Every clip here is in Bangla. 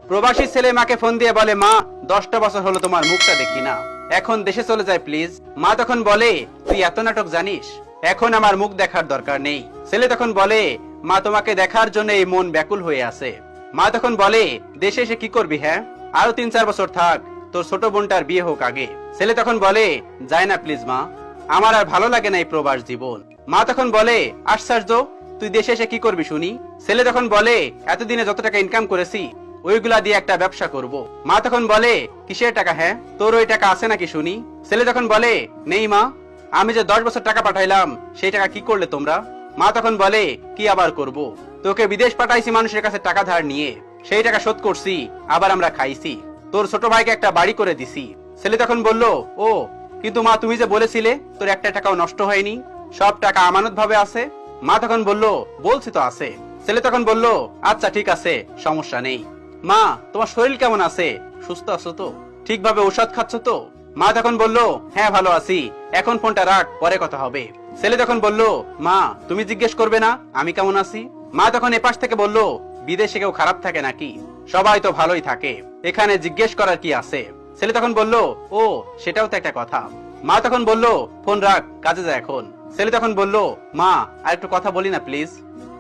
প্রবাসী ছেলে মাকে ফোন দিয়ে বলে, মা 10টা বছর হলো তোমার মুখটা দেখি না, এখন দেশে চলে যায় প্লিজ। মা তখন বলে, তুই এত নাটক জানিস, এখন আমার মুখ দেখার দরকার নেই। ছেলে তখন বলে, মা তোমাকে দেখার জন্য এই মন ব্যাকুল হয়ে আছে। মা তখন বলে, দেশে এসে কি করবি? হ্যাঁ, আরো 3-4 বছর থাক, তোর ছোট বোনটার বিয়ে হোক আগে। ছেলে তখন বলে, যায় না প্লিজ মা, আমার আর ভালো লাগে না এই প্রবাস জীবন। মা তখন বলে, আশ্চর্য, তুই দেশে এসে কি করবি শুনি? ছেলে তখন বলে, এতদিনে যত টাকা ইনকাম করেছি ওইগুলা দিয়ে একটা ব্যবসা করব। মা তখন বলে, কিসের টাকা? হ্যাঁ, তোর ওই টাকা আছে নাকি শুনি? ছেলে তখন বলে, নেই মা, আমি যে 10 বছর টাকা পাঠাইলাম সেই টাকা কি করলে তোমরা? মা তখন বলে, কি আবার করব, তোকে বিদেশ পাঠাইছি মানুষের কাছে টাকা ধার নিয়ে, সেই টাকা শোধ করছি, আবার আমরা খাইছি, তোর ছোট ভাইকে একটা বাড়ি করে দিছি। ছেলে তখন বলল, ও কিন্তু মা, তুমি যে বলেছিলে তোর একটা টাকাও নষ্ট হয়নি, সব টাকা আমানত ভাবে আছে। মা তখন বলল, বলছি তো আছে। ছেলে তখন বলল, আচ্ছা ঠিক আছে, সমস্যা নেই। মা, তোমার শরীর কেমন আছে? সুস্থ আছো তো? ঠিকভাবে ঔষধ খাচ্ছ তো? মা তখন বলল, হ্যাঁ ভালো আছি, এখন ফোনটা রাখ, পরে কথা হবে। ছেলে তখন বলল, মা তুমি জিজ্ঞেস করবে না আমি কেমন আছি? মা তখন এপাশ থেকে বলল, বিদেশে কেউ খারাপ থাকে নাকি? সবাই তো ভালোই থাকে, এখানে জিজ্ঞেস করার কি আছে? ছেলে তখন বলল, ও সেটাও তো একটা কথা। মা তখন বলল, ফোন রাখ, কাজে যা এখন। ছেলে তখন বলল, মা আর একটু কথা বলি না প্লিজ,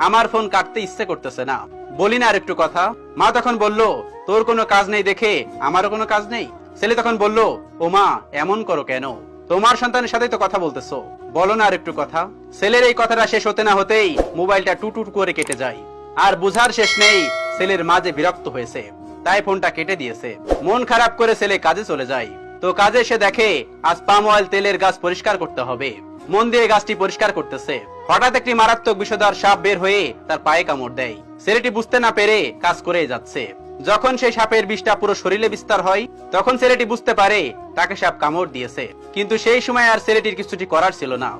আমার ফোন কাটতে ইচ্ছে করতেছে না, বলি না আর একটু কথা। মা তখন বলল, তোর কোনো কাজ নেই দেখে আমারও কোনো কাজ নেই? ছেলে তখন বলল, ও মা এমন করো কেন, তোমার সন্তানের সাথেই তো কথা বলতেছো, বলো না আর একটু কথা। ছেলের এই কথাটা শেষ হতে না হতেই মোবাইলটা টুটুট করে কেটে যায়, আর বুঝার শেষ নেই ছেলের মাঝে বিরক্ত হয়েছে, তাই ফোনটা কেটে দিয়েছে। মন খারাপ করে ছেলে কাজে চলে যায়। তো কাজে এসে দেখে আজ পাম অয়েল তেলের গাছ পরিষ্কার করতে হবে। মন দিয়ে গাছটি পরিষ্কার করতেছে, হঠাৎ একটি মারাত্মক বিষধর সাপ বের হয়ে তার পায়ে কামড় দেয়। ছেলেটি বুঝতে না পেরে কাজ করে যাচ্ছে। যখন সেই সাপের বিষটা পুরো শরীরে বিস্তার হয়, তখন ছেলেটি বুঝতে পারে তাকে সাপ কামড় দিয়েছে। কিন্তু সেই সময় আর ছেলেটির কিছুটি করার ছিল না।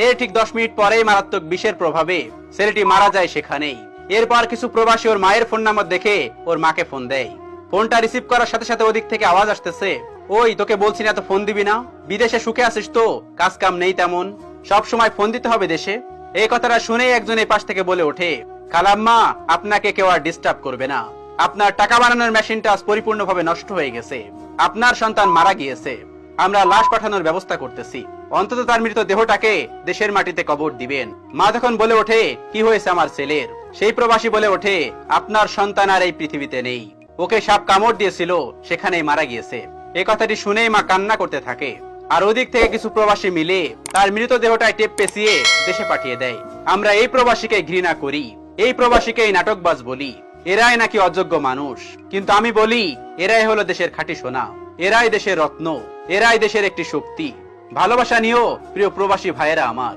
এর ঠিক 10 মিনিট পরেই মারাত্মক বিষের প্রভাবে ছেলেটি মারা যায় সেখানেই। এরপর কিছু প্রবাসী ওর মায়ের ফোন নাম্বার দেখে ওর মাকে ফোন দেয়। ফোনটা রিসিভ করার সাথে সাথে ওদিক থেকে আওয়াজ আসতেছে, ওই তোকে বলছি না তো ফোন দিবি না, বিদেশে সুখে আছিস তো, কাজ কাম নেই তেমন, সব সময় ফোন দিতে হবে দেশে? এই কথাটা শুনে একজন এই পাশ থেকে বলে ওঠে, খালাম্মা আপনাকে কেউ আর ডিস্টার্ব করবে না, আপনার টাকা বানানোর মেশিনটা আজ পরিপূর্ণভাবে নষ্ট হয়ে গেছে, আপনার সন্তান মারা গিয়েছে, আমরা লাশ পাঠানোর ব্যবস্থা করতেছি, অন্তত তার মৃত দেহটাকে দেশের মাটিতে কবর দিবেন। মা তখন বলে ওঠে, কি হয়েছে আমার ছেলের? সেই প্রবাসী বলে ওঠে, আপনার সন্তান আর এই পৃথিবীতে নেই, ওকে সাপ কামড় দিয়েছিল, সেখানেই মারা গিয়েছে। এই কথাটি শুনেই মা কান্না করতে থাকে। আর ওদিক থেকে কিছু প্রবাসী মিলে তার মৃত দেহটায় টেপ পেঁচিয়ে দেশে পাঠিয়ে দেয়। আমরা এই প্রবাসীকে ঘৃণা করি, এই প্রবাসীকে নাটকবাজ বলি, এরাই নাকি অযোগ্য মানুষ, কিন্তু আমি বলি এরাই হলো দেশের খাঁটি সোনা, এরাই দেশের রত্ন, এরাই দেশের একটি শক্তি। ভালোবাসা নিও প্রিয় প্রবাসী ভাইয়েরা আমার।